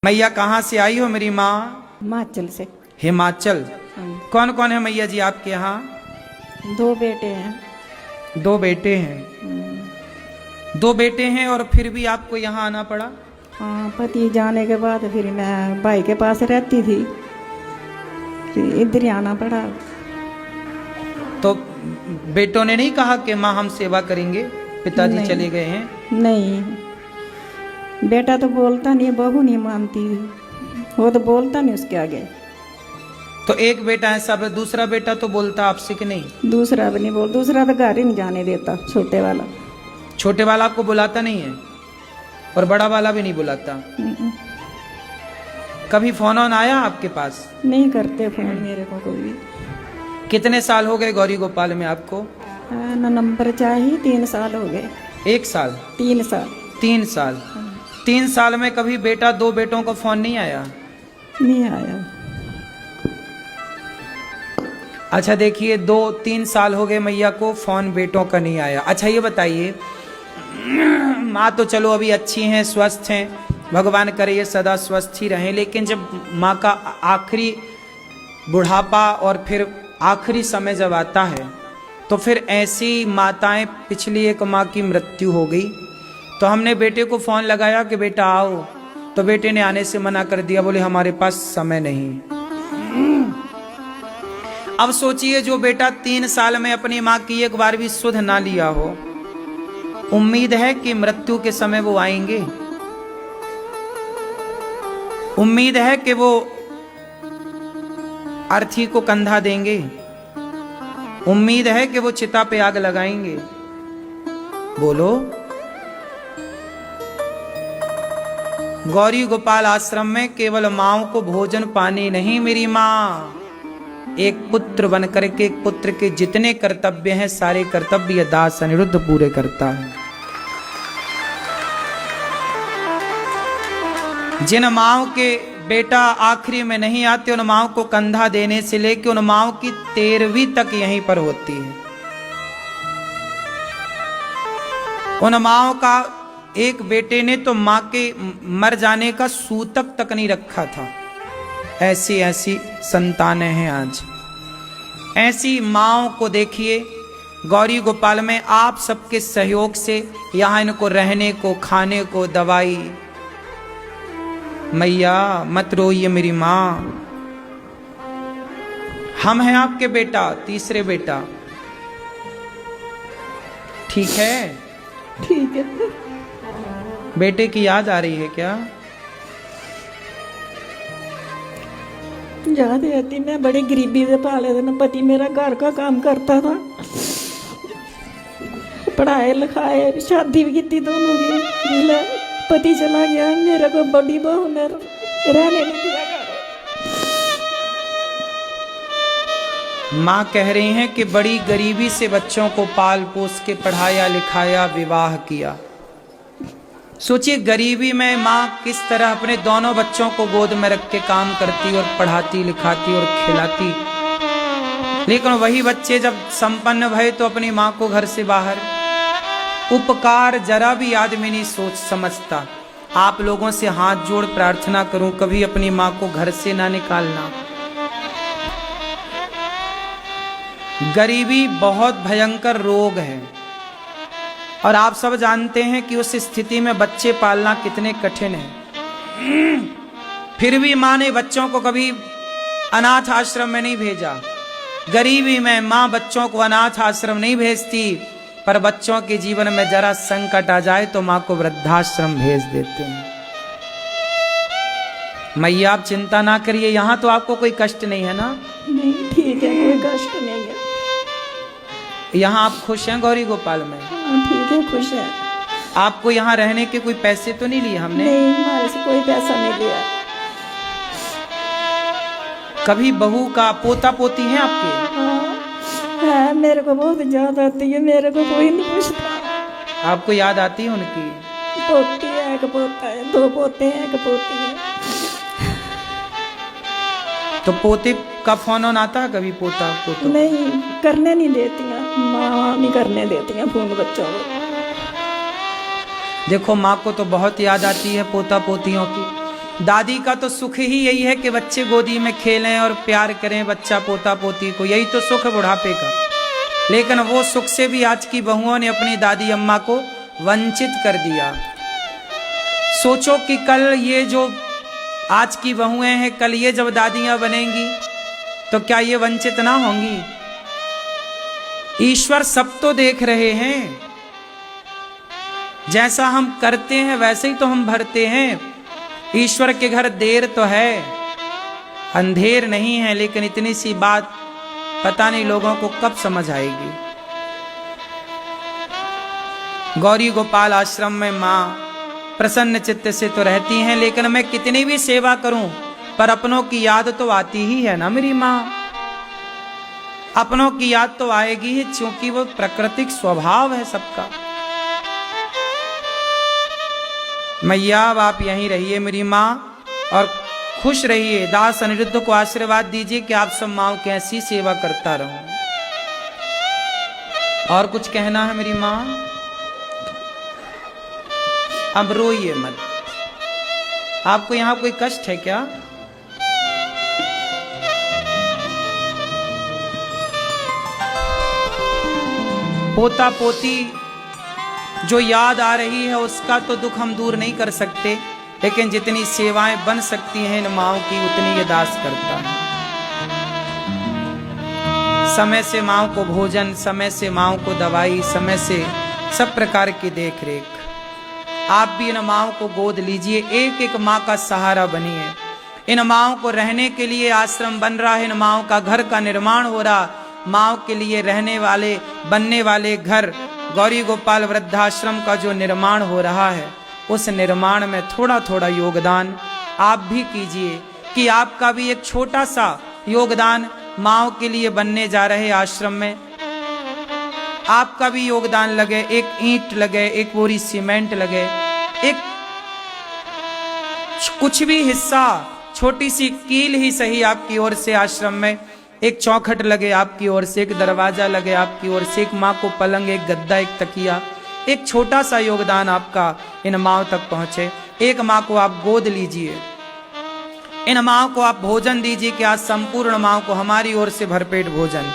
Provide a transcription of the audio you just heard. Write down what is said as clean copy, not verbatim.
मैया कहाँ से आई हो मेरी माँ? हिमाचल से। हिमाचल। हाँ। कौन कौन है मैया जी आपके यहाँ? 2 बेटे हैं। 2 बेटे हैं। 2 बेटे हैं और फिर भी आपको यहाँ आना पड़ा? हाँ, पति जाने के बाद फिर मैं भाई के पास रहती थी, फिर इधर ही आना पड़ा। तो बेटों ने नहीं कहा कि माँ हम सेवा करेंगे, पिताजी नहीं। चले गए हैं? नहीं, बेटा तो बोलता नहीं, बहू नहीं मानती, वो तो बोलता नहीं उसके आगे। तो एक बेटा है सब, दूसरा बेटा तो बोलता आपसे कि नहीं? दूसरा भी नहीं बोल, दूसरा तो घर ही नहीं जाने देता, छोटे वाला। छोटे वाला आपको बुलाता नहीं है और बड़ा वाला भी नहीं बुलाता? कभी फोन ऑन आया आपके पास? नहीं करते फोन मेरे को कोई भी। कितने साल हो गए गौरी गोपाल में आपको? ना नंबर चाहिए, 3 साल हो गए। 1 साल? 3 साल। 3 साल। 3 साल में कभी बेटा 2 बेटों का फोन नहीं आया? नहीं आया। अच्छा देखिए, 2-3 साल हो गए मैया को, फोन बेटों का नहीं आया। अच्छा ये बताइए, माँ तो चलो अभी अच्छी हैं, स्वस्थ हैं, भगवान करे ये सदा स्वस्थ ही रहें, लेकिन जब माँ का आखिरी बुढ़ापा और फिर आखिरी समय जब आता है तो फिर ऐसी माताएं, पिछली एक माँ की मृत्यु हो गई तो हमने बेटे को फोन लगाया कि बेटा आओ, तो बेटे ने आने से मना कर दिया, बोले हमारे पास समय नहीं। अब सोचिए, जो बेटा 3 साल में अपनी माँ की एक बार भी सुध ना लिया हो, उम्मीद है कि मृत्यु के समय वो आएंगे? उम्मीद है कि वो अर्थी को कंधा देंगे? उम्मीद है कि वो चिता पे आग लगाएंगे? बोलो। गौरी गोपाल आश्रम में केवल माँओं को भोजन पानी नहीं, मेरी माँ एक पुत्र बन करके एक पुत्र के जितने कर्तव्य हैं सारे कर्तव्य दास अनिरुद्ध पूरे करता है। जिन माँओं के बेटा आखिरी में नहीं आते, उन माँओं को कंधा देने से लेकर उन माँओं की 13वीं तक यहीं पर होती है। उन माँओं का एक बेटे ने तो माँ के मर जाने का सूतक तक नहीं रखा था। ऐसी ऐसी संतानें हैं आज। ऐसी माँओं को देखिए गौरी गोपाल में, आप सबके सहयोग से यहाँ इनको रहने को, खाने को, दवाई। मैया मत रोइए मेरी माँ, हम हैं आपके बेटा, तीसरे बेटा, ठीक है? ठीक है। बेटे की याद आ रही है क्या? याद आती, मैं बड़ी गरीबी से पाले थे ना, पति मेरा घर का काम करता था, पढ़ाए लिखाए, शादी भी की दोनों की, पति चला गया, मेरे को बड़ी बहू ने रहने नहीं दिया घर। माँ कह रही हैं कि बड़ी गरीबी से बच्चों को पाल पोस के पढ़ाया लिखाया, विवाह किया। सोचिए गरीबी में माँ किस तरह अपने दोनों बच्चों को गोद में रख के काम करती और पढ़ाती लिखाती और खिलाती, लेकिन वही बच्चे जब संपन्न भये तो अपनी माँ को घर से बाहर। उपकार जरा भी आदमी नहीं सोच समझता। आप लोगों से हाथ जोड़ प्रार्थना करूं, कभी अपनी माँ को घर से ना निकालना। गरीबी बहुत भयंकर रोग है और आप सब जानते हैं कि उस स्थिति में बच्चे पालना कितने कठिन है। फिर भी माँ ने बच्चों को कभी अनाथ आश्रम में नहीं भेजा। गरीबी में माँ बच्चों को अनाथ आश्रम नहीं भेजती, पर बच्चों के जीवन में जरा संकट आ जाए तो माँ को वृद्धाश्रम भेज देते हैं। मैया आप चिंता ना करिए, यहाँ तो आपको कोई कष्ट नहीं है ना? नहीं, ठीक है, कोई कष्ट नहीं है। यहाँ आप खुश हैं गौरी गोपाल में? ठीक है, खुश है। आपको यहाँ रहने के कोई पैसे तो नहीं लिए हमने? नहीं, हमारे से कोई पैसा नहीं लिया। कभी बहू का पोता पोती है आपके? हाँ, मेरे को बहुत याद आती है, मेरे को कोई नहीं पूछता। आपको याद आती है उनकी? पोती है, एक पोता है, 2 पोते हैं, एक पोती है। तो पोते का फोन ऑन आता है कभी? पोता पोतो नहीं, करने नहीं देती हैं, माँ नहीं करने देती हैं फोन बच्चों को। देखो माँ को तो बहुत याद आती है पोता पोतियों की, दादी का तो सुख ही यही है कि बच्चे गोदी में खेलें और प्यार करें बच्चा पोता पोती को, यही तो सुख है बुढ़ापे का। लेकिन वो सुख से भी आज की बहुओं ने अपनी दादी अम्मा को वंचित कर दिया। सोचो कि कल ये जो आज की बहुएं हैं, कल ये जब दादियां बनेंगी तो क्या ये वंचित ना होंगी? ईश्वर सब तो देख रहे हैं, जैसा हम करते हैं वैसे ही तो हम भरते हैं। ईश्वर के घर देर तो है, अंधेर नहीं है, लेकिन इतनी सी बात पता नहीं लोगों को कब समझ आएगी। गौरी गोपाल आश्रम में माँ प्रसन्न चित्त से तो रहती हैं, लेकिन मैं कितनी भी सेवा करूं पर अपनों की याद तो आती ही है ना मेरी माँ। अपनों की याद तो आएगी ही, क्योंकि वो प्राकृतिक स्वभाव है सबका। मैया अब आप यहीं रहिए मेरी माँ और खुश रहिए। दास अनिरुद्ध को आशीर्वाद दीजिए कि आप सब माँओं की ऐसी सेवा करता रहूं। और कुछ कहना है मेरी माँ? अब रोइए मत। आपको यहां कोई कष्ट है क्या? पोता पोती जो याद आ रही है उसका तो दुख हम दूर नहीं कर सकते, लेकिन जितनी सेवाएं बन सकती हैं इन माँओं की उतनी ये दास करता है। समय से माँओं को भोजन, समय से माँओं को दवाई, समय से सब प्रकार की देख रेख। आप भी इन माँओं को गोद लीजिए, एक एक माँ का सहारा बनिए। इन माँओं को रहने के लिए आश्रम बन रहा है, इन माँओं का घर का निर्माण हो रहा, माँओं के लिए रहने वाले बनने वाले घर गौरी गोपाल वृद्धाश्रम का जो निर्माण हो रहा है, उस निर्माण में थोड़ा थोड़ा योगदान आप भी कीजिए कि आपका भी एक छोटा सा योगदान माँओं के लिए बनने जा रहे आश्रम में आपका भी योगदान लगे। एक ईंट लगे, एक बोरी सीमेंट लगे, एक कुछ भी हिस्सा, छोटी सी कील ही सही आपकी ओर से आश्रम में, एक चौखट लगे आपकी ओर से, एक दरवाजा लगे आपकी ओर से, एक माँ को पलंग, एक गद्दा, एक तकिया, एक छोटा सा योगदान आपका इन माँओं तक पहुंचे। एक माँ को आप गोद लीजिए, इन माँओं को आप भोजन दीजिए कि आज संपूर्ण माँओं को हमारी ओर से भरपेट भोजन।